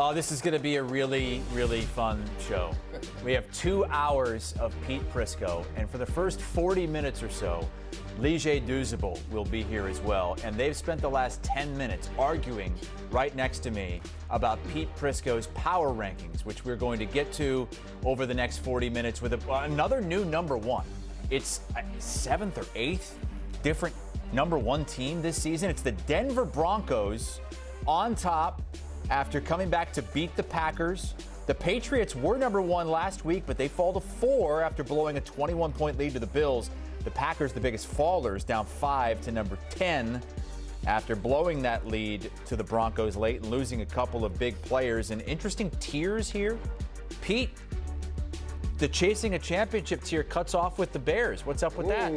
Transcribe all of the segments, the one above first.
Oh, this is going to be a really, really fun show. We have 2 hours of Pete Prisco, and for the first 40 minutes or so, Leger Douzable will be here as well. And they've spent the last 10 minutes arguing right next to me about Pete Prisco's power rankings, which we're going to get to over the next 40 minutes with another new number one. It's 7th or 8th different number one team this season. It's the Denver Broncos on top after coming back to beat the Packers. The Patriots were number one last week, but they fall to 4 after blowing a 21-point lead to the Bills. The Packers, the biggest fallers, down 5 to number 10 after blowing that lead to the Broncos late and losing a couple of big players. And interesting tiers here. Pete, the chasing a championship tier cuts off with the Bears. What's up with that?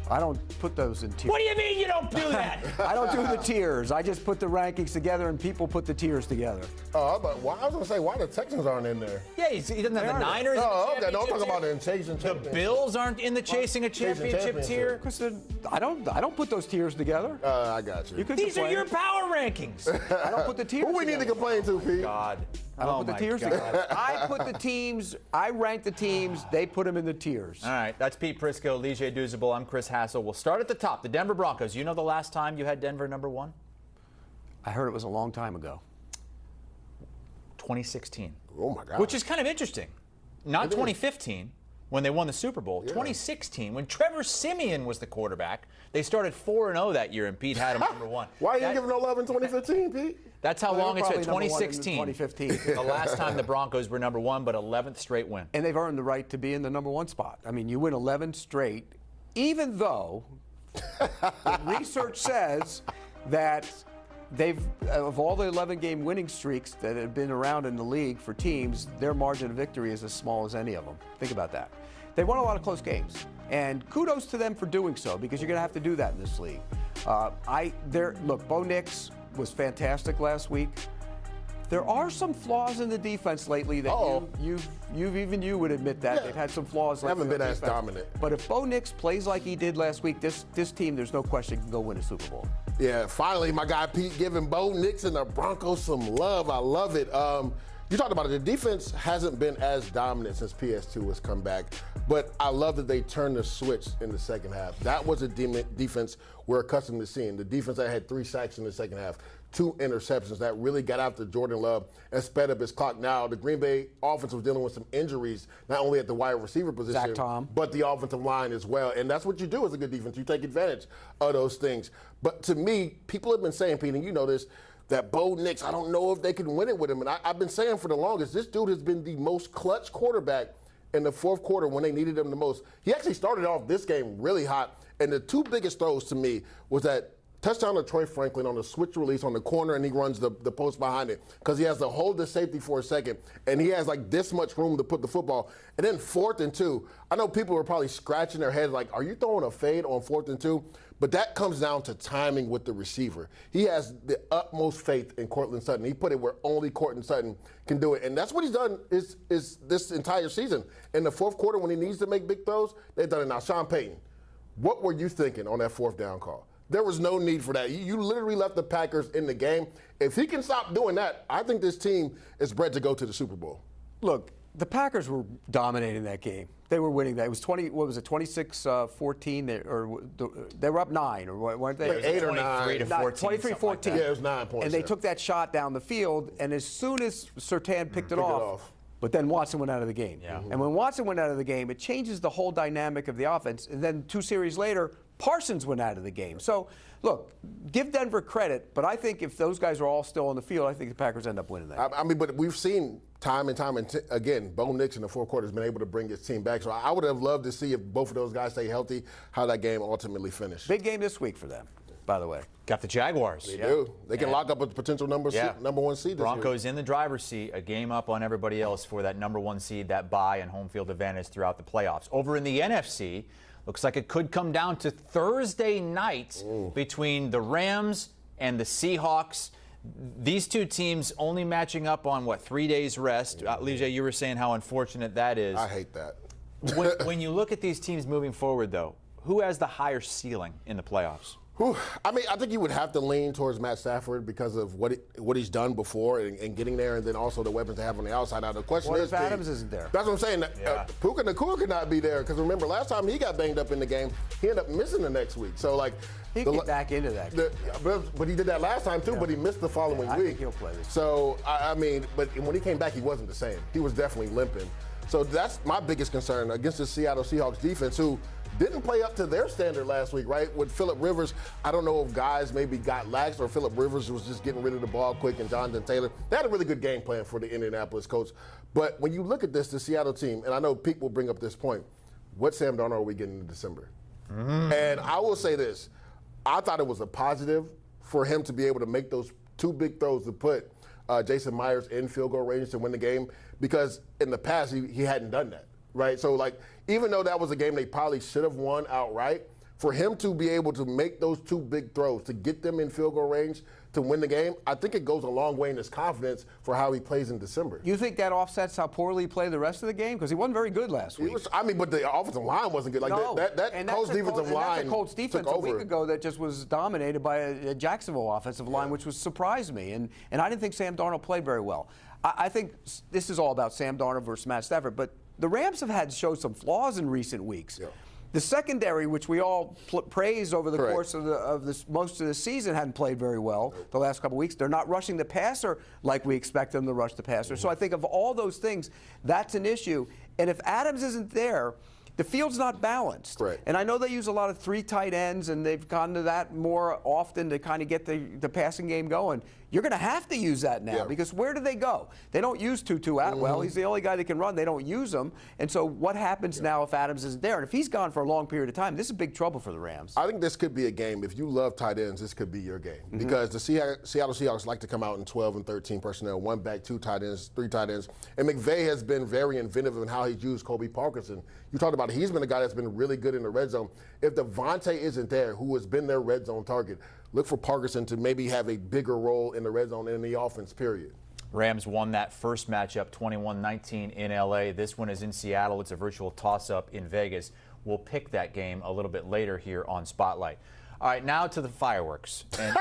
I don't put those in tiers. What do you mean you don't do that? I don't do the tiers. I just put the rankings together, and people put the tiers together. Oh, but I was going to say, why the Texans aren't in there? Yeah, he doesn't have the Niners. Oh, in the okay. Don't talk championship about tier. it in chasing The championship. Bills aren't in the chasing a championship tier. Because I don't put those tiers together. I got you. These are your power rankings. I don't put the tiers Who we need to complain to, Pete? God. I don't put the tiers together. I put the teams. I rank the teams. They put them in the tiers. All right, that's Pete Prisco, Leger Douzable. I'm Chris Hassel. We'll start at the top. The Denver Broncos. You know the last time you had Denver number one? I heard it was a long time ago. 2016. Oh, my God. Which is kind of interesting. Not 2015 when they won the Super Bowl. Yeah. 2016 when Trevor Siemian was the quarterback. They started 4-0 that year, and Pete had him number one. Why you didn't give him no love in 2015, Pete? That's how long it's been. 2016. 2015. The last time the Broncos were number one, but 11th straight win. And they've earned the right to be in the number one spot. I mean, you win 11 straight, even though the research says that of all the 11-game winning streaks that have been around in the league for teams, their margin of victory is as small as any of them. Think about that. They won a lot of close games, and kudos to them for doing so, because you're going to have to do that in this league. Look, Bo Nix was fantastic last week. There are some flaws in the defense lately that you would admit that. Yeah. They've had some flaws. They haven't been as dominant. But if Bo Nix plays like he did last week, this team, there's no question, can go win a Super Bowl. Yeah, finally, my guy Pete giving Bo Nix and the Broncos some love. I love it. You talked about it. The defense hasn't been as dominant since PS2 has come back, but I love that they turned the switch in the second half. That was a defense we're accustomed to seeing. The defense that had 3 sacks in the second half, 2 interceptions that really got after Jordan Love and sped up his clock. Now, the Green Bay offense was dealing with some injuries, not only at the wide receiver position, Zach Tom, but the offensive line as well. And that's what you do as a good defense. You take advantage of those things. But to me, people have been saying, Pete, and you know this, that Bo Nix, I don't know if they can win it with him. And I've been saying for the longest, this dude has been the most clutch quarterback in the fourth quarter when they needed him the most. He actually started off this game really hot. And the 2 biggest throws to me was that touchdown to Troy Franklin on the switch release on the corner, and he runs the post behind it because he has to hold the safety for a second, and he has like this much room to put the football. And then 4th and 2, I know people are probably scratching their heads like, are you throwing a fade on 4th and 2? But that comes down to timing with the receiver. He has the utmost faith in Courtland Sutton. He put it where only Courtland Sutton can do it. And that's what he's done is this entire season. In the fourth quarter when he needs to make big throws, they've done it. Now, Sean Payton, what were you thinking on that 4th down call? There was no need for that. You literally left the Packers in the game. If he can stop doing that, I think this team is bred to go to the Super Bowl. Look, the Packers were dominating that game. They were winning that. It was 26-14. They were up 9, or weren't they? Like 8 or 9. 23-14. 23-14. Yeah, it was 9 points. And they took that shot down the field, and as soon as Surtain picked it off, but then Watson went out of the game. Yeah. And when Watson went out of the game, it changes the whole dynamic of the offense. And then 2 series later, Parsons went out of the game. So, look, give Denver credit, but I think if those guys are all still on the field, I think the Packers end up winning that. I mean, but we've seen time and time again, Bo Nix in the fourth quarter has been able to bring his team back. So I would have loved to see if both of those guys stay healthy, how that game ultimately finished. Big game this week for them, by the way. Got the Jaguars. They do. They can lock up a potential number 1 seed this Broncos in the driver's seat, a game up on everybody else for that number 1 seed, that bye and home field advantage throughout the playoffs. Over in the NFC, looks like it could come down to Thursday night between the Rams and the Seahawks. These 2 teams only matching up on, 3 days rest. Leger, you were saying how unfortunate that is. I hate that. when you look at these teams moving forward, though, who has the higher ceiling in the playoffs? Whew. I mean, I think you would have to lean towards Matt Stafford because of what he's done before and getting there, and then also the weapons they have on the outside. Now, the question What is, if Adams isn't there? That's what I'm saying. Puka Nacua could not be there because remember, last time he got banged up in the game, he ended up missing the next week. So, like, he get back into that. But he did that last time, too, but he missed the following week. I think he'll play this. So, I mean, but when he came back, he wasn't the same. He was definitely limping. So that's my biggest concern against the Seattle Seahawks defense, who didn't play up to their standard last week, right? With Phillip Rivers, I don't know if guys maybe got lax or Phillip Rivers was just getting rid of the ball quick and Jonathan Taylor. They had a really good game plan for the Indianapolis Colts. But when you look at this, the Seattle team, and I know Pete will bring up this point, what Sam Darnold are we getting in December? Mm-hmm. And I will say this. I thought it was a positive for him to be able to make those two big throws to put Jason Myers in field goal range to win the game because in the past he hadn't done that. Right, so like even though that was a game they probably should have won outright, for him to be able to make those two big throws to get them in field goal range to win the game, I think it goes a long way in his confidence for how he plays in December. You think that offsets how poorly he played the rest of the game? Because he wasn't very good last week. But the offensive line wasn't good. Like no. that Colts defensive line. That's a Colts defense a week ago that just was dominated by a Jacksonville offensive line, which surprised me. And I didn't think Sam Darnold played very well. I think this is all about Sam Darnold versus Matt Stafford, but the Rams have showed some flaws in recent weeks. Yeah. The secondary, which we all praised over the course of this most of the season, hadn't played very well the last couple of weeks. They're not rushing the passer like we expect them to rush the passer. Mm-hmm. So I think of all those things, that's an issue. And if Adams isn't there, the field's not balanced. Right. And I know they use a lot of 3 tight ends, and they've gone to that more often to kind of get the passing game going. You're going to have to use that now because where do they go? They don't use Tutu Atwell. Mm-hmm. He's the only guy that can run. They don't use him. And so what happens now if Adams isn't there? And if he's gone for a long period of time, this is big trouble for the Rams. I think this could be a game. If you love tight ends, this could be your game. Mm-hmm. Because the Seattle Seahawks like to come out in 12 and 13 personnel, 1 back, 2 tight ends, 3 tight ends. And McVay has been very inventive in how he's used Kobe Parkinson. You talked about it. He's been a guy that's been really good in the red zone. If Devontae isn't there, who has been their red zone target, look for Parkinson to maybe have a bigger role in the red zone and in the offense, period. Rams won that first matchup 21-19 in L.A. This one is in Seattle. It's a virtual toss-up in Vegas. We'll pick that game a little bit later here on Spotlight. All right, now to the fireworks. And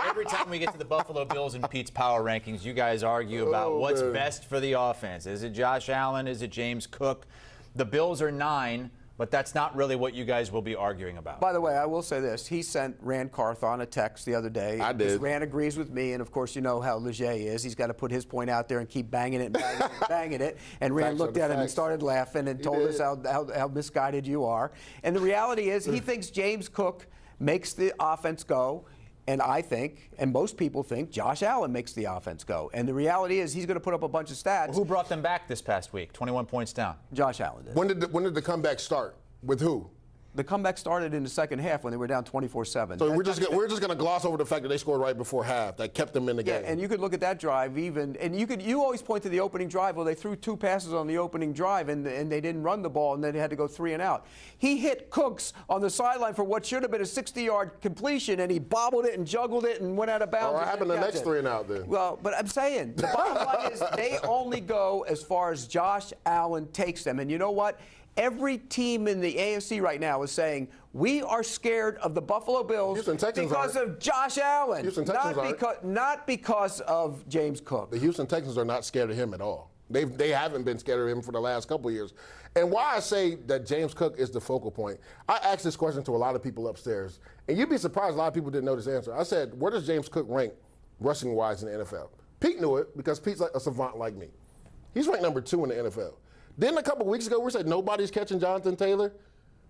every time we get to the Buffalo Bills and Pete's power rankings, you guys argue about what's best for the offense. Is it Josh Allen? Is it James Cook? The Bills are 9. But that's not really what you guys will be arguing about. By the way, I will say this. He sent Rand Carthon a text the other day. I did. Rand agrees with me, and, of course, you know how Leger is. He's got to put his point out there and keep banging it and banging it and banging it. And Rand looked at him and started laughing and told us how misguided you are. And the reality is he thinks James Cook makes the offense go. And I think, and most people think, Josh Allen makes the offense go. And the reality is he's going to put up a bunch of stats. Well, who brought them back this past week? 21 points down. Josh Allen did. When did the comeback start? With who? The comeback started in the second half when they were down 24-7. So we're just going to gloss over the fact that they scored right before half. That kept them in the game. Yeah, and you could look at that drive even, and you always point to the opening drive. Well, they threw 2 passes on the opening drive, and they didn't run the ball, and then they had to go 3 and out. He hit Cooks on the sideline for what should have been a 60-yard completion, and he bobbled it and juggled it and went out of bounds. What happened the next 3 and out then? Well, but I'm saying, the bottom line is they only go as far as Josh Allen takes them. And you know what? Every team in the AFC right now is saying, we are scared of the Buffalo Bills because of Josh Allen, not because of James Cook. The Houston Texans are not scared of him at all. They haven't been scared of him for the last couple of years. And why I say that James Cook is the focal point, I asked this question to a lot of people upstairs, and you'd be surprised a lot of people didn't know this answer. I said, where does James Cook rank rushing-wise in the NFL? Pete knew it because Pete's like a savant like me. He's ranked number 2 in the NFL. Then a couple weeks ago, we said nobody's catching Jonathan Taylor,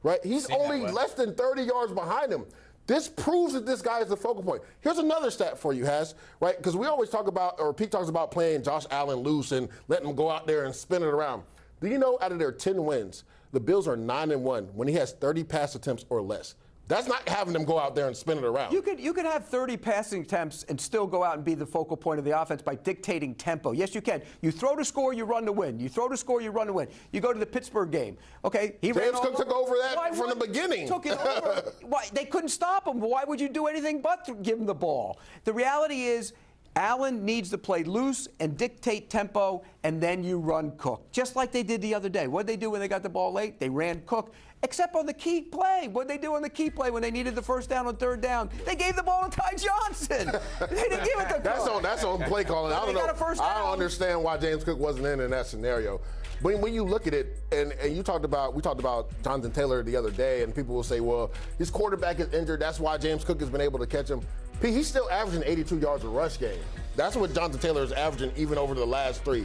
right? He's only less than 30 yards behind him. This proves that this guy is the focal point. Here's another stat for you, Has, right? Because we always talk about, or Pete talks about playing Josh Allen loose and letting him go out there and spin it around. Do you know out of their 10 wins, the Bills are 9-1 when he has 30 pass attempts or less? That's not having them go out there and spin it around. You could have 30 passing attempts and still go out and be the focal point of the offense by dictating tempo. Yes, you can. You throw to score, you run to win. You throw to score, you run to win. You go to the Pittsburgh game. Okay, James Cook took over that from the beginning. Took it over. Why, they couldn't stop him. Why would you do anything but give him the ball? The reality is, Allen needs to play loose and dictate tempo, and then you run Cook, just like they did the other day. What did they do when they got the ball late? They ran Cook, except on the key play. What did they do on the key play when they needed the first down on third down? They gave the ball to Ty Johnson. They didn't give it to Cook. That's on play calling. I don't know. I don't understand why James Cook wasn't in that scenario. When you look at it, and we talked about Jonathan Taylor the other day, and people will say, well, his quarterback is injured. That's why James Cook has been able to catch him. He's still averaging 82 yards a rush game. That's what Jonathan Taylor is averaging even over the last 3.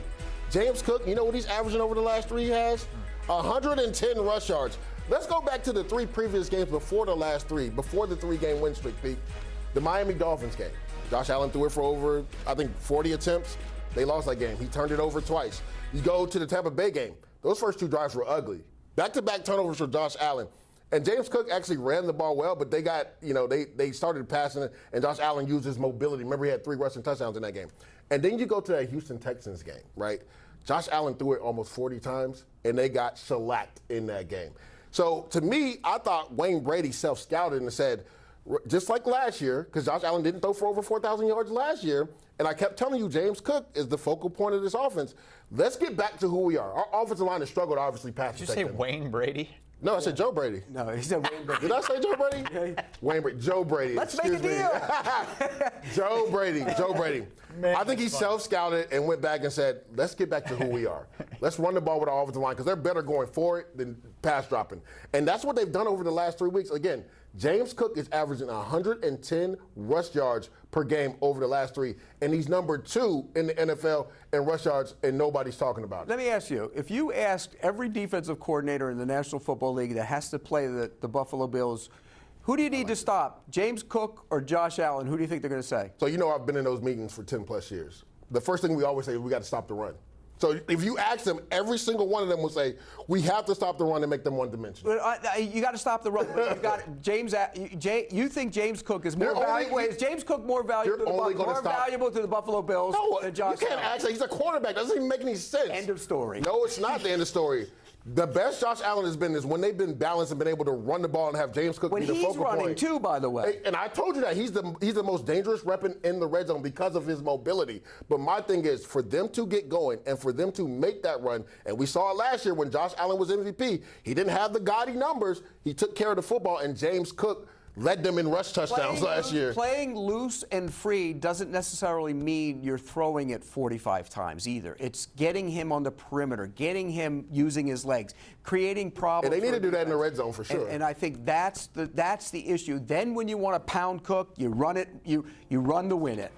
James Cook, you know what he's averaging over the last 3 he has? 110 rush yards. Let's go back to the 3 previous games before the last 3, before the 3-game win streak, Pete. The Miami Dolphins game. Josh Allen threw it for over, I think, 40 attempts. They lost that game. He turned it over twice. You go to the Tampa Bay game. Those first 2 drives were ugly. Back-to-back turnovers for Josh Allen. And James Cook actually ran the ball well, but they got, they started passing it, and Josh Allen used his mobility. Remember, he had 3 rushing touchdowns in that game. And then you go to that Houston Texans game, right? Josh Allen threw it almost 40 times, and they got shellacked in that game. So, to me, I thought Wayne Brady self-scouted and said, just like last year, because Josh Allen didn't throw for over 4,000 yards last year, and I kept telling you James Cook is the focal point of this offense. Let's get back to who we are. Our offensive line has struggled, obviously, pass protect. Did you say Wayne Brady? No, I said Joe Brady. No, he said Wayne Brady. Did I say Joe Brady? Wayne Brady. Joe Brady. Let's make a deal. Joe Brady. I think he self-scouted and went back and said, let's get back to who we are. Let's run the ball with our offensive line because they're better going forward than pass dropping. And that's what they've done over the last 3 weeks. Again, James Cook is averaging 110 rush yards per game over the last 3, and he's number 2 in the NFL in rush yards, and nobody's talking about it. Let me ask you, if you asked every defensive coordinator in the National Football League that has to play the Buffalo Bills, who do you need to stop, James Cook or Josh Allen? Who do you think they're going to say? So I've been in those meetings for 10-plus years. The first thing we always say is we got to stop the run. So if you ask them, every single one of them will say, we have to stop the run and make them one-dimensional. You got to stop the run. You got James. You think James Cook is more valuable? Is James Cook more valuable to the Buffalo Bills than Josh Allen? You can't ask that. He's a quarterback. That doesn't even make any sense. End of story. No, it's not the end of story. The best Josh Allen has been is when they've been balanced and been able to run the ball and have James Cook be the focal point. When he's running too, by the way. And I told you that he's the most dangerous weapon in the red zone because of his mobility. But my thing is, for them to get going and for them to make that run, and we saw it last year when Josh Allen was MVP, he didn't have the gaudy numbers. He took care of the football, and James Cook led them in rush touchdowns last year. Playing loose and free doesn't necessarily mean you're throwing it 45 times either. It's getting him on the perimeter, getting him using his legs, creating problems. And they need to do that in the red zone for sure. And I think that's the issue. Then when you want to pound Cook, you run it, you run to win it.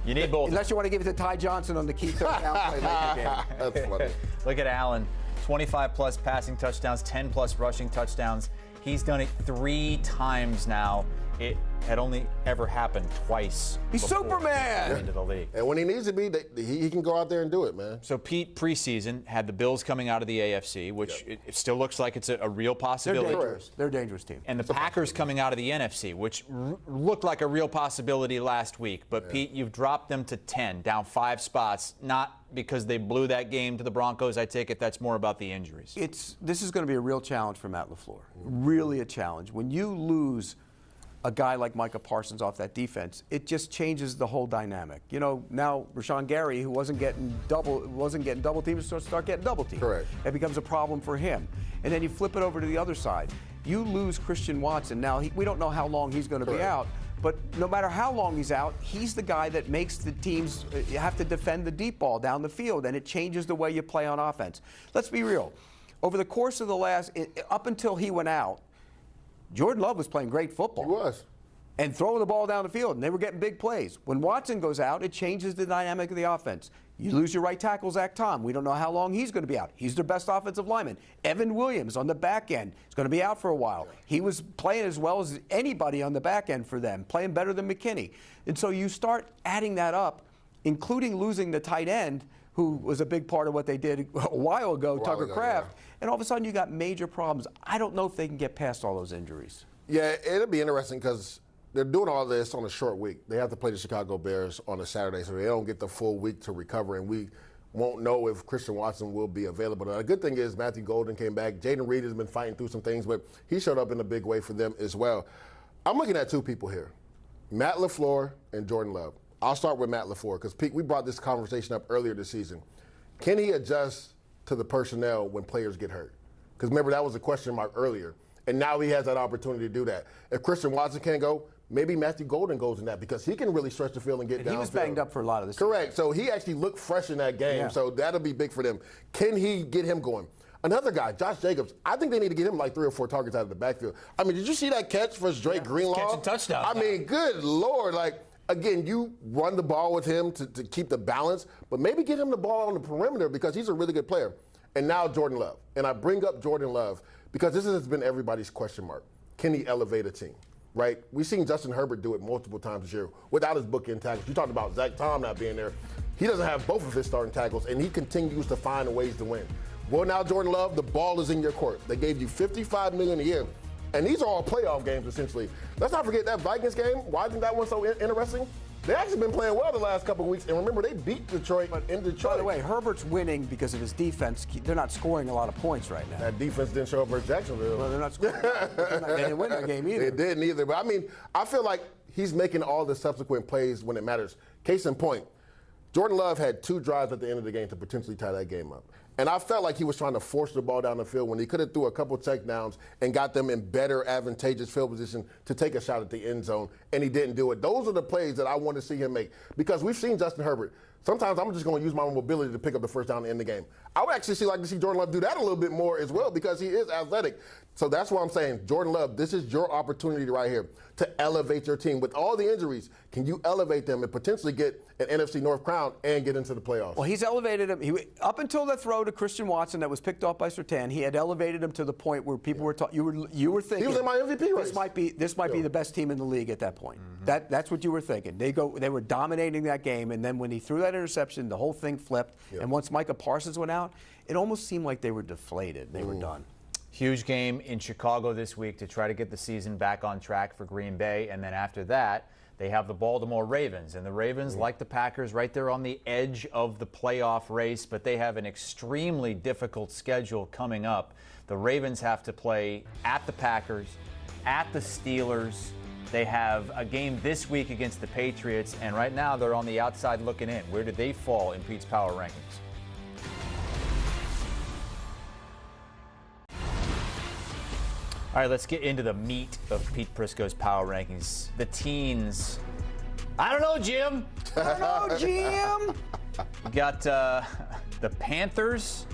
You need both. Unless you want to give it to Ty Johnson on the key third down play late in the game. That's funny. Look at Allen, 25-plus passing touchdowns, 10-plus rushing touchdowns. He's done it 3 times now. It had only ever happened twice. He's Superman! Into the league. And when he needs to be, he can go out there and do it, man. So Pete, preseason, had the Bills coming out of the AFC, which it still looks like it's a real possibility. They're a dangerous team. And the Packers coming out of the NFC, which looked like a real possibility last week. But Pete, you've dropped them to 10, down 5 spots, not because they blew that game to the Broncos. I take it that's more about the injuries. This is going to be a real challenge for Matt LaFleur. Really a challenge. When you lose a guy like Micah Parsons off that defense, it just changes the whole dynamic. Now Rashawn Gary, who wasn't getting double teamed, start getting double teamed. Correct. It becomes a problem for him. And then you flip it over to the other side. You lose Christian Watson. Now we don't know how long he's going to be out. But no matter how long he's out, he's the guy that makes the teams have to defend the deep ball down the field, and it changes the way you play on offense. Let's be real. Over the course of up until he went out, Jordan Love was playing great football. He was. And throwing the ball down the field, and they were getting big plays. When Watson goes out, it changes the dynamic of the offense. You lose your right tackle, Zach Tom. We don't know how long he's going to be out. He's their best offensive lineman. Evan Williams on the back end is going to be out for a while. He was playing as well as anybody on the back end for them, playing better than McKinney. And so you start adding that up, including losing the tight end, who was a big part of what they did a while ago, Tucker Kraft. And all of a sudden you got major problems. I don't know if they can get past all those injuries. Yeah, it'll be interesting because they're doing all this on a short week. They have to play the Chicago Bears on a Saturday, so they don't get the full week to recover, and we won't know if Christian Watson will be available. Now, the good thing is Matthew Golden came back. Jaden Reed has been fighting through some things, but he showed up in a big way for them as well. I'm looking at 2 people here, Matt LaFleur and Jordan Love. I'll start with Matt LaFleur because, Pete, we brought this conversation up earlier this season. Can he adjust to the personnel when players get hurt? Because remember, that was a question mark earlier. And now he has that opportunity to do that. If Christian Watson can't go, maybe Matthew Golden goes in that because he can really stretch the field and get down. He was banged up for a lot of this. Correct. So he actually looked fresh in that game. So that'll be big for them. Can he get him going? Another guy, Josh Jacobs, I think they need to get him like 3 or 4 targets out of the backfield. I mean, did you see that catch for Drake Greenlaw? Catch a touchdown. I mean, good Lord. Like, again, you run the ball with him to keep the balance, but maybe get him the ball on the perimeter because he's a really good player. And now Jordan Love. And I bring up Jordan Love because this has been everybody's question mark. Can he elevate a team? Right? We've seen Justin Herbert do it multiple times this year without his bookend tackles. You talked about Zach Tom not being there. He doesn't have both of his starting tackles, and he continues to find ways to win. Well, now, Jordan Love, the ball is in your court. They gave you $55 million a year, and these are all playoff games, essentially. Let's not forget that Vikings game. Why isn't that one so interesting? They've actually been playing well the last couple of weeks, and remember, they beat Detroit in Detroit. By the way, Herbert's winning because of his defense. They're not scoring a lot of points right now. That defense didn't show up for Jacksonville. Well, they're not scoring. They didn't win that game either. They didn't either. But, I mean, I feel like he's making all the subsequent plays when it matters. Case in point, Jordan Love had 2 drives at the end of the game to potentially tie that game up. And I felt like he was trying to force the ball down the field when he could have threw a couple checkdowns and got them in better, advantageous field position to take a shot at the end zone, and he didn't do it. Those are the plays that I want to see him make because we've seen Justin Herbert. Sometimes I'm just going to use my mobility to pick up the first down and end the game. I would actually like to see Jordan Love do that a little bit more as well because he is athletic. So that's why I'm saying, Jordan Love, this is your opportunity right here to elevate your team. With all the injuries, can you elevate them and potentially get an NFC North crown and get into the playoffs? Well, he's elevated him. Up until that throw to Christian Watson that was picked off by Surtain, he had elevated him to the point where people were talking. You were thinking he was in my MVP race. This might be the best team in the league at that point. Mm-hmm. That's what you were thinking. They were dominating that game, and then when he threw that interception, the whole thing flipped. Yep. And once Micah Parsons went out, it almost seemed like they were deflated. They were done. Huge game in Chicago this week to try to get the season back on track for Green Bay. And then after that, they have the Baltimore Ravens. And the Ravens, like the Packers, right there on the edge of the playoff race, but they have an extremely difficult schedule coming up. The Ravens have to play at the Packers, at the Steelers. They have a game this week against the Patriots, and right now they're on the outside looking in. Where did they fall in Pete's power rankings? All right, let's get into the meat of Pete Prisco's power rankings. The teens. I don't know, Jim. I don't know, Jim. We got the Panthers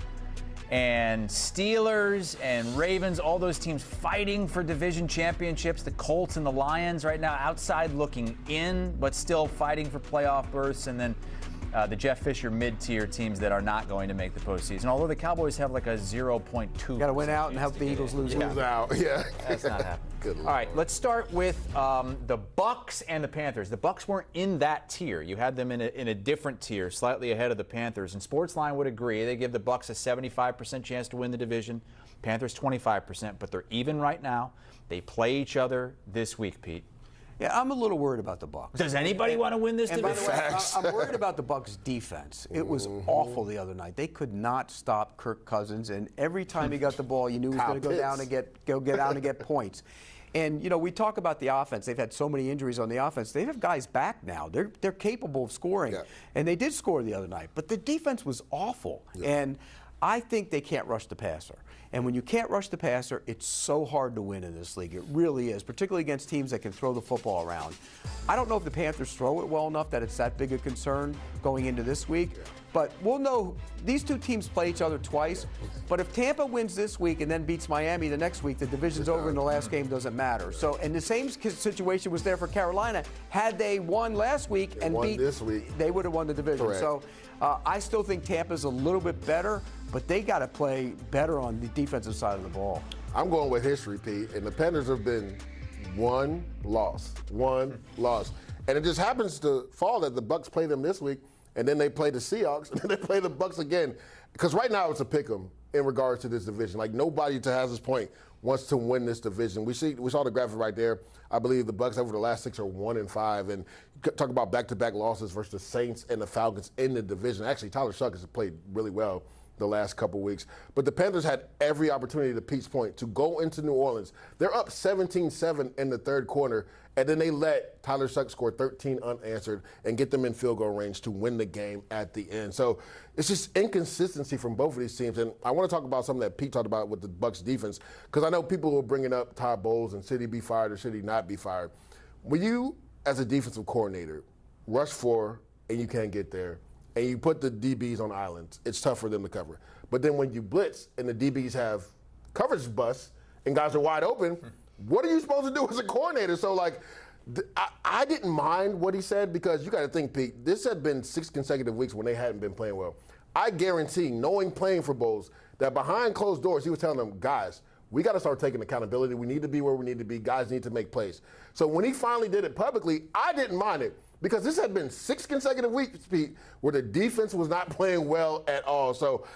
and Steelers and Ravens, all those teams fighting for division championships. The Colts and the Lions right now outside looking in, but still fighting for playoff berths. And then the Jeff Fisher mid-tier teams that are not going to make the postseason. Although the Cowboys have like a 0.2. Got to win out and help the Eagles lose out. Yeah. That's not happening. Good All right, let's start with the Bucs and the Panthers. The Bucs weren't in that tier. You had them in a different tier, slightly ahead of the Panthers. And Sportsline would agree. They give the Bucs a 75% chance to win the division. Panthers 25%, but they're even right now. They play each other this week, Pete. Yeah, I'm a little worried about the Bucs. Does anybody want to win this division? By the way, I'm worried about the Bucs' defense. It was awful the other night. They could not stop Kirk Cousins, and every time he got the ball, you knew he was going to go down and get points. And you know, we talk about the offense. They've had so many injuries on the offense. They have guys back now. They're capable of scoring, and they did score the other night. But the defense was awful, and I think they can't rush the passer. And when you can't rush the passer, it's so hard to win in this league. It really is, particularly against teams that can throw the football around. I don't know if the Panthers throw it well enough that it's that big a concern going into this week. But we'll know these two teams play each other twice. But if Tampa wins this week and then beats Miami the next week, the division's over and the last game doesn't matter. So, and the same situation was there for Carolina. Had they won last week and beat this week, they would have won the division. Correct. So I still think Tampa's a little bit better, but they got to play better on the defensive side of the ball. I'm going with history, Pete, and the Panthers have been one loss. And it just happens to fall that the Bucs play them this week, and then they play the Seahawks, and then they play the Bucs again. Because right now it's a pick-em in regards to this division. Like, nobody, to Hazard's point, wants to win this division. We saw the graphic right there. I believe the Bucs over the last 6 are 1-5, and talk about back-to-back losses versus the Saints and the Falcons in the division. Actually, Tyler Shuck has played really well the last couple weeks. But the Panthers had every opportunity, to Pete's point, to go into New Orleans. They're up 17-7 in the third quarter, and then they let Tyler Suggs score 13 unanswered and get them in field goal range to win the game at the end. So it's just inconsistency from both of these teams. And I want to talk about something that Pete talked about with the Bucs defense, because I know people were bringing up Todd Bowles and should he be fired or should he not be fired. When you, as a defensive coordinator, rush 4 and you can't get there, and you put the DBs on islands, it's tough for them to cover. But then when you blitz and the DBs have coverage busts and guys are wide open, what are you supposed to do as a coordinator? So, like, I didn't mind what he said, because you got to think, Pete, this had been 6 consecutive weeks when they hadn't been playing well. I guarantee, knowing playing for Bowles, that behind closed doors, he was telling them, guys, we got to start taking accountability. We need to be where we need to be. Guys need to make plays. So when he finally did it publicly, I didn't mind it, because this had been 6 consecutive weeks, Pete, where the defense was not playing well at all. So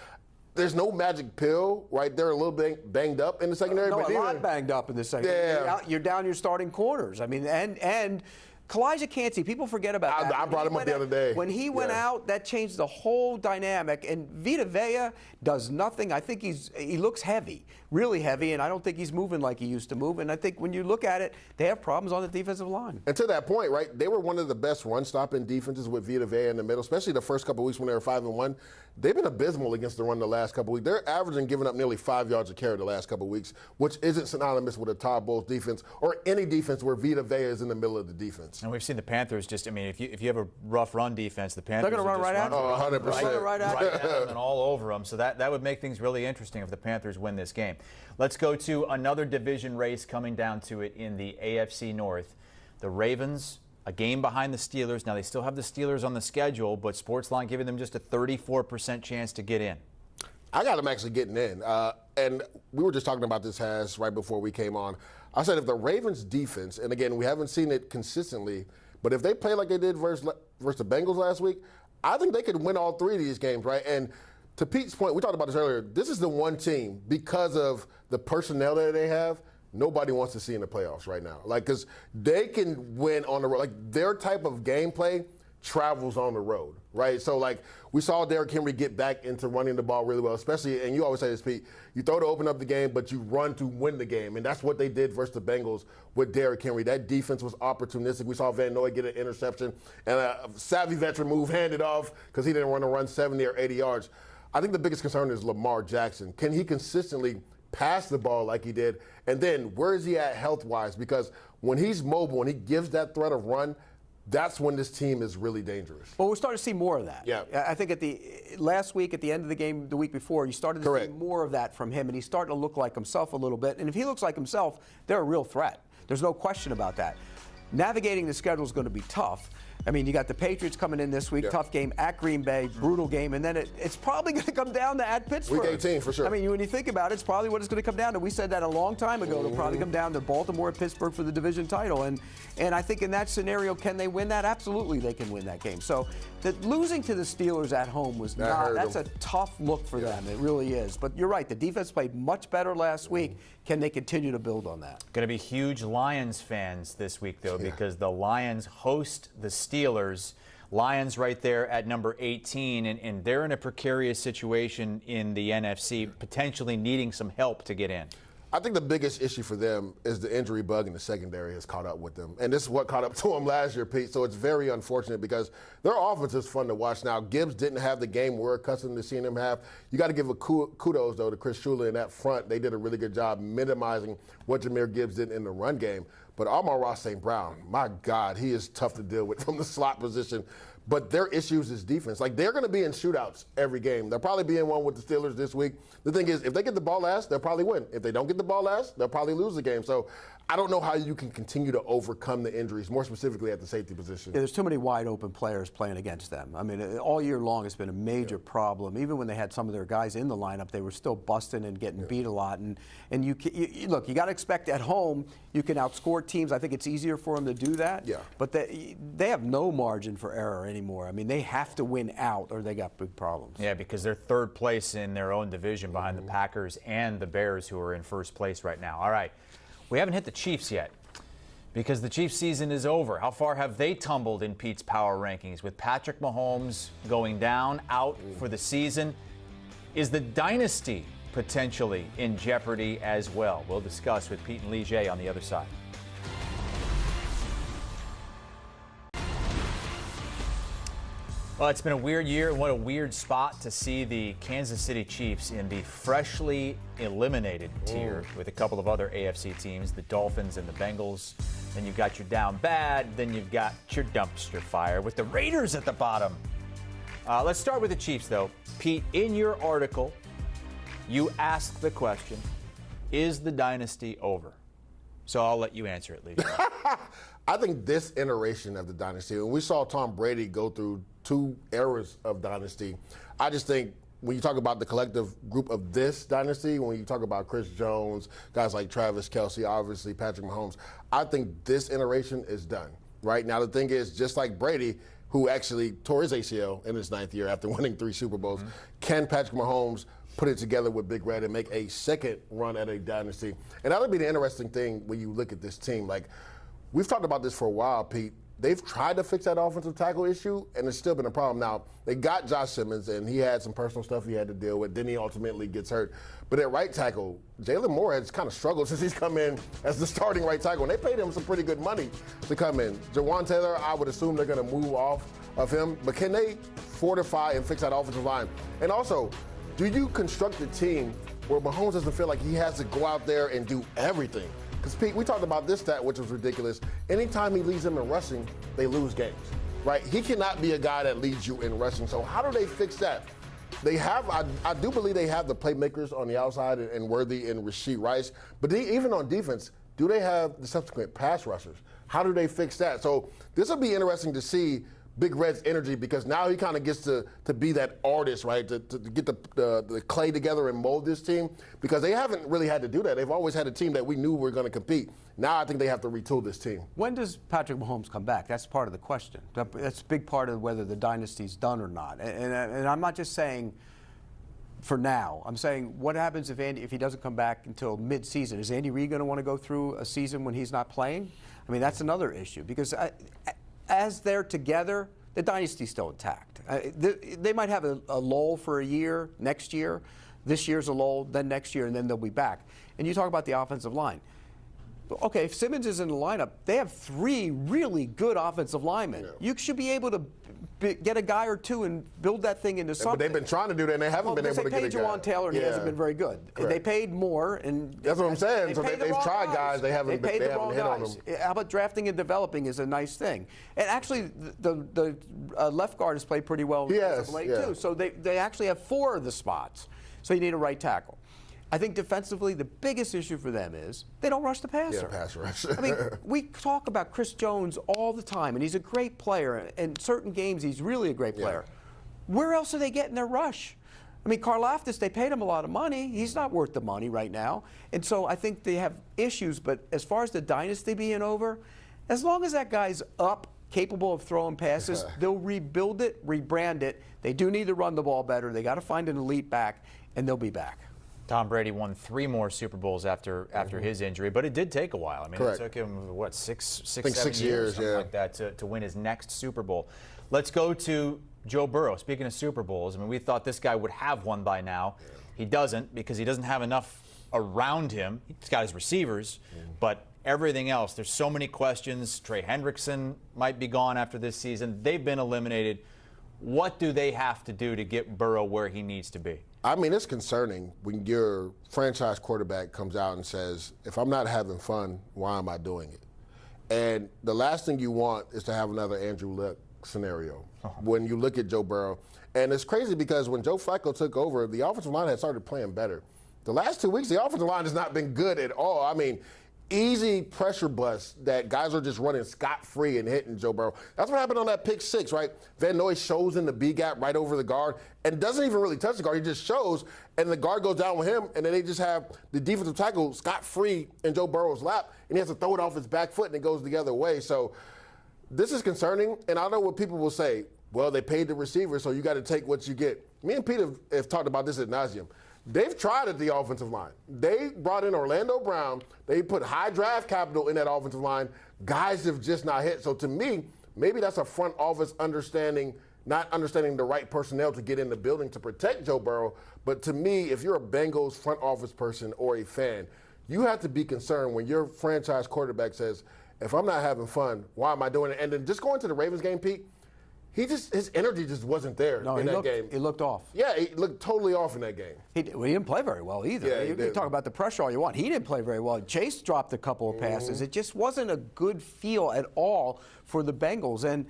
there's no magic pill, right? They're a little bit banged up in the secondary. No, but a lot banged up in the secondary. Yeah. You're down your starting corners. I mean, and Kalijah Cansey, people forget about that. I brought him up the other day. When he went out, that changed the whole dynamic. And Vita Vea does nothing. I think he looks heavy, really heavy, and I don't think he's moving like he used to move. And I think when you look at it, they have problems on the defensive line. And to that point, right, they were one of the best run-stopping defenses with Vita Vea in the middle, especially the first couple of weeks when they were 5-1. They've been abysmal against the run the last couple of weeks. They're averaging giving up nearly 5 yards a carry the last couple of weeks, which isn't synonymous with a Todd Bowles defense or any defense where Vita Vea is in the middle of the defense. And we've seen the Panthers just, I mean, if you have a rough run defense, the Panthers They're going to run right at them. 100%. Right at them and all over them. So that would make things really interesting if the Panthers win this game. Let's go to another division race coming down to it in the AFC North. The Ravens, a game behind the Steelers. Now, they still have the Steelers on the schedule, but Sportsline giving them just a 34% chance to get in. I got them actually getting in. And we were just talking about this, Has, right before we came on. I said if the Ravens defense, and again, we haven't seen it consistently, but if they play like they did versus the Bengals last week, I think they could win all 3 of these games, right? And to Pete's point, we talked about this earlier, this is the one team, because of the personnel that they have, nobody wants to see in the playoffs right now. Like, because they can win on the road. Like, their type of gameplay travels on the road, right? So, like, we saw Derrick Henry get back into running the ball really well, especially, and you always say this, Pete, you throw to open up the game, but you run to win the game. And that's what they did versus the Bengals with Derrick Henry. That defense was opportunistic. We saw Van Noy get an interception and a savvy veteran move, handed off because he didn't want to run 70 or 80 yards. I think the biggest concern is Lamar Jackson. Can he consistently pass the ball like he did? And then where is he at health-wise? Because when he's mobile and he gives that threat of run, that's when this team is really dangerous. Well, we're starting to see more of that. Yeah. I think last week, at the end of the game, the week before, you started to see more of that from him, and he's starting to look like himself a little bit. And if he looks like himself, they're a real threat. There's no question about that. Navigating the schedule is going to be tough. I mean, you got the Patriots coming in this week, tough game at Green Bay, brutal game, and then it's probably going to come down to at Pittsburgh. Week 18, for sure. I mean, when you think about it, it's probably what it's going to come down to. We said that a long time ago. It'll probably come down to Baltimore and Pittsburgh for the division title. And I think in that scenario, can they win that? Absolutely, they can win that game. So losing to the Steelers at home was that's a tough look for them. It really is. But you're right. The defense played much better last week. Can they continue to build on that? Going to be huge Lions fans this week, though, because the Lions host the Steelers. Lions right there at number 18, and they're in a precarious situation in the NFC, potentially needing some help to get in. I think the biggest issue for them is the injury bug in the secondary has caught up with them. And this is what caught up to them last year, Pete. So it's very unfortunate because their offense is fun to watch. Now, Gibbs didn't have the game we're accustomed to seeing him have. You got to give a kudos, though, to Chris Shula in that front. They did a really good job minimizing what Jahmyr Gibbs did in the run game. But Amon-Ra St. Brown, my God, he is tough to deal with from the slot position. But their issues is defense. Like, they're going to be in shootouts every game. They'll probably be in one with the Steelers this week. The thing is, if they get the ball last, they'll probably win. If they don't get the ball last, they'll probably lose the game. So I don't know how you can continue to overcome the injuries, more specifically at the safety position. Yeah, there's too many wide open players playing against them. I mean, all year long it's been a major problem. Even when they had some of their guys in the lineup, they were still busting and getting beat a lot. And you look, you got to expect at home you can outscore teams. I think it's easier for them to do that. Yeah. But they have no margin for error anymore. I mean, they have to win out or they got big problems. Yeah, because they're third place in their own division behind the Packers and the Bears, who are in first place right now. All right. We haven't hit the Chiefs yet because the Chiefs season is over. How far have they tumbled in Pete's power rankings with Patrick Mahomes going down, out for the season? Is the dynasty potentially in jeopardy as well? We'll discuss with Pete and Leger on the other side. Well, it's been a weird year, and what a weird spot to see the Kansas City Chiefs in the freshly eliminated tier with a couple of other AFC teams, the Dolphins and the Bengals. Then you've got your down bad, then you've got your dumpster fire with the Raiders at the bottom. Let's start with the Chiefs, though. Pete, in your article, you asked the question, is the dynasty over? So I'll let you answer it, Lee. I think this iteration of the dynasty, when we saw Tom Brady go through 2 eras of dynasty, I just think when you talk about the collective group of this dynasty, when you talk about Chris Jones, guys like Travis Kelce, obviously Patrick Mahomes, I think this iteration is done. Right now, the thing is, just like Brady, who actually tore his ACL in his 9th year after winning 3 Super Bowls, can Patrick Mahomes put it together with Big Red and make a second run at a dynasty? And that'll be the interesting thing when you look at this team. Like, we've talked about this for a while, Pete. They've tried to fix that offensive tackle issue, and it's still been a problem. Now, they got Josh Simmons, and he had some personal stuff he had to deal with. Then he ultimately gets hurt. But at right tackle, Jalen Moore has kind of struggled since he's come in as the starting right tackle, and they paid him some pretty good money to come in. Jawan Taylor, I would assume they're going to move off of him. But can they fortify and fix that offensive line? And also, do you construct a team where Mahomes doesn't feel like he has to go out there and do everything? Because, Pete, we talked about this stat, which was ridiculous. Anytime he leads them in rushing, they lose games, right? He cannot be a guy that leads you in rushing. So how do they fix that? They have, I do believe they have the playmakers on the outside and Worthy and Rashee Rice. But even on defense, do they have the subsequent pass rushers? How do they fix that? So this will be interesting to see Big Red's energy, because now he kind of gets to be that artist, right, to get the clay together and mold this team, because they haven't really had to do that. They've always had a team that we knew were going to compete. Now I think they have to retool this team. When does Patrick Mahomes come back? That's part of the question. That's a big part of whether the dynasty's done or not. And I'm not just saying for now. I'm saying, what happens if he doesn't come back until mid-season? Is Andy Reid going to want to go through a season when he's not playing? I mean, that's another issue, because as they're together, the dynasty's still intact. They might have a lull for a year, next year. This year's a lull, then next year, and then they'll be back. And you talk about the offensive line. Okay, if Simmons is in the lineup, they have 3 really good offensive linemen. Yeah. You should be able to get a guy or 2 and build that thing into something. But they've been trying to do that, and they haven't been able to get a guy. They paid Jawan Taylor, and he hasn't been very good. Correct. They paid more, and that's what I'm saying. So they've tried guys. They haven't hit on them. How about drafting and developing is a nice thing. And actually, the left guard has played pretty well as of late, too. So they actually have 4 of the spots. So you need a right tackle. I think defensively, the biggest issue for them is they don't rush the passer. Yeah, pass rush. I mean, we talk about Chris Jones all the time, and he's a great player. In certain games, he's really a great player. Yeah. Where else are they getting their rush? I mean, Karlaftis, they paid him a lot of money. He's not worth the money right now. And so I think they have issues. But as far as the dynasty being over, as long as that guy's up, capable of throwing passes, they'll rebuild it, rebrand it. They do need to run the ball better. They got to find an elite back, and they'll be back. Tom Brady won 3 more Super Bowls after his injury, but it did take a while. I mean, It took him, what, 6 years, something like that, to win his next Super Bowl. Let's go to Joe Burrow. Speaking of Super Bowls, I mean, we thought this guy would have one by now. He doesn't, because he doesn't have enough around him. He's got his receivers, but everything else, there's so many questions. Trey Hendrickson might be gone after this season. They've been eliminated. What do they have to do to get Burrow where he needs to be? I mean, it's concerning when your franchise quarterback comes out and says, if I'm not having fun, why am I doing it? And the last thing you want is to have another Andrew Luck scenario when you look at Joe Burrow. And it's crazy because when Joe Flacco took over, the offensive line had started playing better. The last 2 weeks, the offensive line has not been good at all. I mean, easy pressure busts that guys are just running scot-free and hitting Joe Burrow. That's what happened on that pick 6, right? Van Noy shows in the B gap right over the guard and doesn't even really touch the guard. He just shows, and the guard goes down with him, and then they just have the defensive tackle scot-free in Joe Burrow's lap, and he has to throw it off his back foot, and it goes the other way. So this is concerning, and I know what people will say. Well, they paid the receiver, so you got to take what you get. Me and Pete have talked about this ad nauseum. They've tried at the offensive line. They brought in Orlando Brown. They put high draft capital in that offensive line. Guys have just not hit. So to me, maybe that's a front office understanding not understanding the right personnel to get in the building to protect Joe Burrow. But to me, if you're a Bengals front office person or a fan, you have to be concerned when your franchise quarterback says, if I'm not having fun, why am I doing it? And then just going to the Ravens game, Pete, his energy just wasn't there in that game. He looked off. Yeah, he looked totally off in that game. He didn't play very well either. Yeah, you can talk about the pressure all you want. He didn't play very well. Chase dropped a couple of passes. It just wasn't a good feel at all for the Bengals. And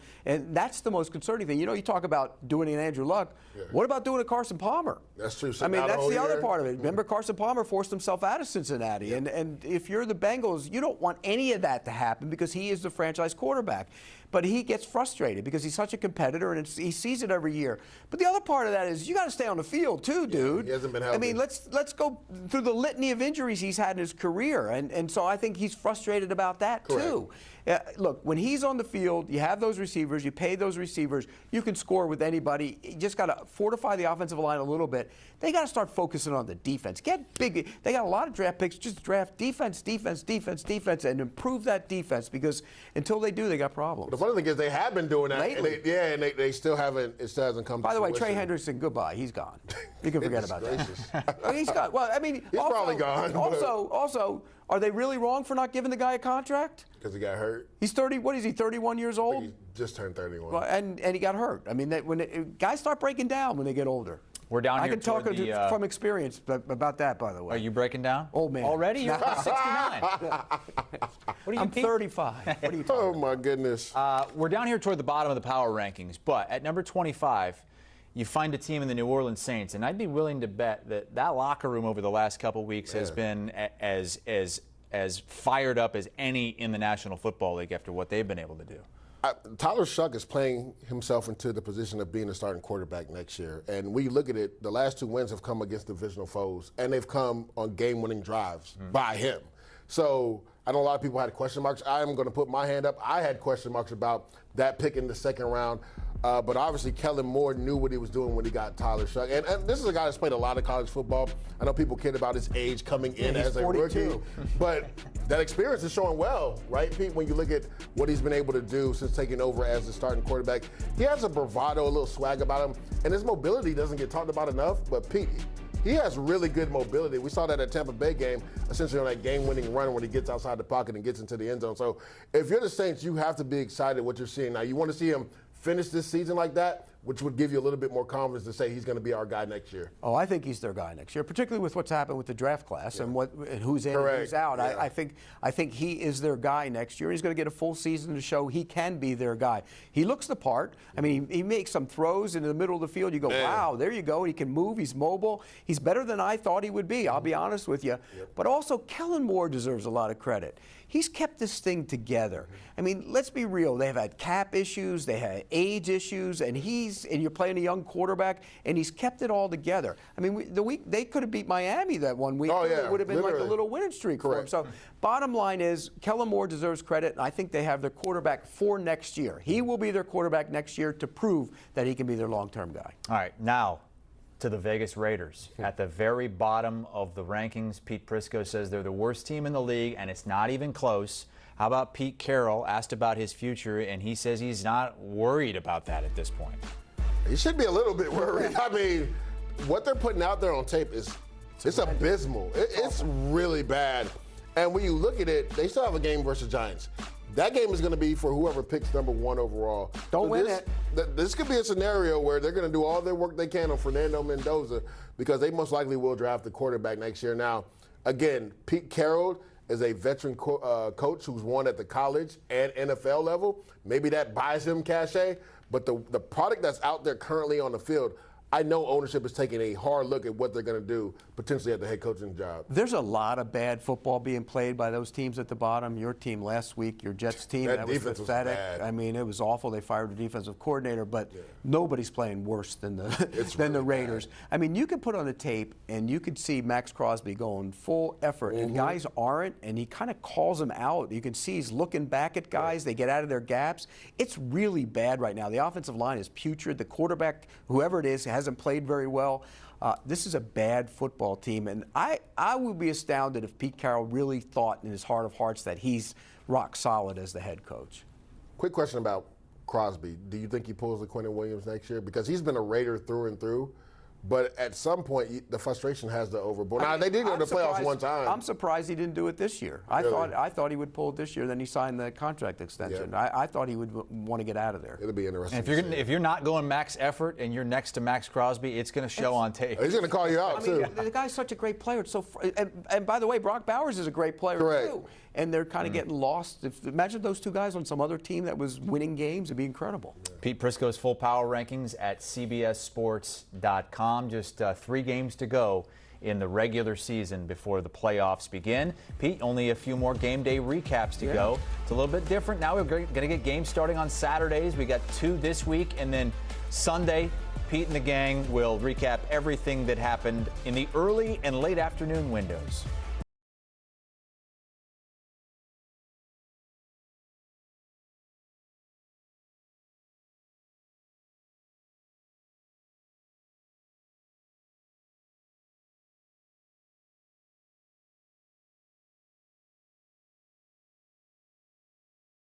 that's the most concerning thing. You know, you talk about doing it in Andrew Luck. Yeah. What about doing it Carson Palmer? That's true. I mean, that's the other part of it. Remember, Carson Palmer forced himself out of Cincinnati. Yeah. And if you're the Bengals, you don't want any of that to happen because he is the franchise quarterback. But he gets frustrated because he's such a competitor and he sees it every year. But the other part of that is you got to stay on the field too, dude. He hasn't been healthy. I mean, let's go through the litany of injuries he's had in his career, and so I think he's frustrated about that too. Look, when he's on the field, you have those receivers, you pay those receivers, you can score with anybody. You just got to fortify the offensive line a little bit. They got to start focusing on the defense. Get big. They got a lot of draft picks. Just draft defense, and improve that defense because until they do, they got problems. The funny thing is they have been doing that. Lately. And they still haven't. It still hasn't come. By the way, fruition. Trey Hendrickson, goodbye. He's gone. You can forget about that. He's gone. Well, I mean, he's probably gone. Also, are they really wrong for not giving the guy a contract? Because he got hurt. He's 30. What is he? 31 years old. He just turned 31. Well, and he got hurt. I mean, guys start breaking down when they get older. We're down here. I can talk from experience about that, by the way. Are you breaking down? Old man. Already? You're 69. What are you, I'm Pete? 35. What are you talking Oh, my goodness. We're down here toward the bottom of the power rankings, but at number 25, you find a team in the New Orleans Saints, and I'd be willing to bet that locker room over the last couple weeks has been as fired up as any in the National Football League after what they've been able to do. Tyler Shuck is playing himself into the position of being a starting quarterback next year. And we look at it, the last two wins have come against divisional foes, and they've come on game-winning drives by him. So I know a lot of people had question marks. I am going to put my hand up. I had question marks about that pick in the second round. But obviously, Kellen Moore knew what he was doing when he got Tyler Shuck. And this is a guy that's played a lot of college football. I know people kid about his age coming in as a 42. rookie. But that experience is showing well, right, Pete? When you look at what he's been able to do since taking over as the starting quarterback, he has a bravado, a little swag about him. And his mobility doesn't get talked about enough. But, Pete, he has really good mobility. We saw that at Tampa Bay game, essentially on that game-winning run when he gets outside the pocket and gets into the end zone. So if you're the Saints, you have to be excited what you're seeing. Now, you want to see him finish this season like that, which would give you a little bit more confidence to say he's going to be our guy next year. Oh, I think he's their guy next year, particularly with what's happened with the draft class and who's in and who's out. Yeah. I think he is their guy next year. He's going to get a full season to show he can be their guy. He looks the part. I mean, he makes some throws into the middle of the field. You go, wow, there you go. He can move. He's mobile. He's better than I thought he would be. I'll be honest with you. But also, Kellen Moore deserves a lot of credit. He's kept this thing together. I mean, let's be real. They've had cap issues. They had age issues. And you're playing a young quarterback, and he's kept it all together. I mean, they could have beat Miami that one week. Oh, yeah. It would have been like a little winning streak for him. So bottom line is, Kellen Moore deserves credit, and I think they have their quarterback for next year. He will be their quarterback next year to prove that he can be their long-term guy. All right, now to the Vegas Raiders. At the very bottom of the rankings, Pete Prisco says they're the worst team in the league, and it's not even close. How about Pete Carroll, asked about his future, and he says he's not worried about that at this point. He should be a little bit worried. I mean, what they're putting out there on tape it's abysmal. It's really bad. And when you look at it, they still have a game versus Giants. That game is going to be for whoever picks number one overall. Don't win it. This could be a scenario where they're going to do all their work they can on Fernando Mendoza because they most likely will draft the quarterback next year. Now, again, Pete Carroll is a veteran coach who's won at the college and NFL level. Maybe that buys him cachet, but the product that's out there currently on the field, I know ownership is taking a hard look at what they're going to do potentially at the head coaching job. There's a lot of bad football being played by those teams at the bottom. Your team last week, your Jets team, that was pathetic. I mean, it was awful. They fired the defensive coordinator, but nobody's playing worse than the Raiders. Bad. I mean, you could put on the tape and you could see Max Crosby going full effort, and guys aren't, and he kind of calls them out. You can see he's looking back at guys. They get out of their gaps. It's really bad right now. The offensive line is putrid. The quarterback, whoever it is, hasn't played very well. This is a bad football team, and I would be astounded if Pete Carroll really thought in his heart of hearts that he's rock solid as the head coach. Quick question about Crosby. Do you think he pulls the Quentin Williams next year? Because he's been a Raider through and through. But at some point, the frustration has to overboard. Now, they did go to the playoffs one time. I'm surprised he didn't do it this year. I thought he would pull it this year. Then he signed the contract extension. Yeah. I thought he would want to get out of there. It'll be interesting. And if you're not going max effort and you're next to Max Crosby, it's going to show on tape. He's going to call you out, too. The guy's such a great player. And by the way, Brock Bowers is a great player, too. And they're kind of getting lost. Imagine those two guys on some other team that was winning games. It'd be incredible. Yeah. Pete Prisco's full power rankings at CBSSports.com. Just 3 games to go in the regular season before the playoffs begin. Pete, only a few more game day recaps to go. It's a little bit different. Now we're going to get games starting on Saturdays. We got 2 this week, and then Sunday, Pete and the gang will recap everything that happened in the early and late afternoon windows.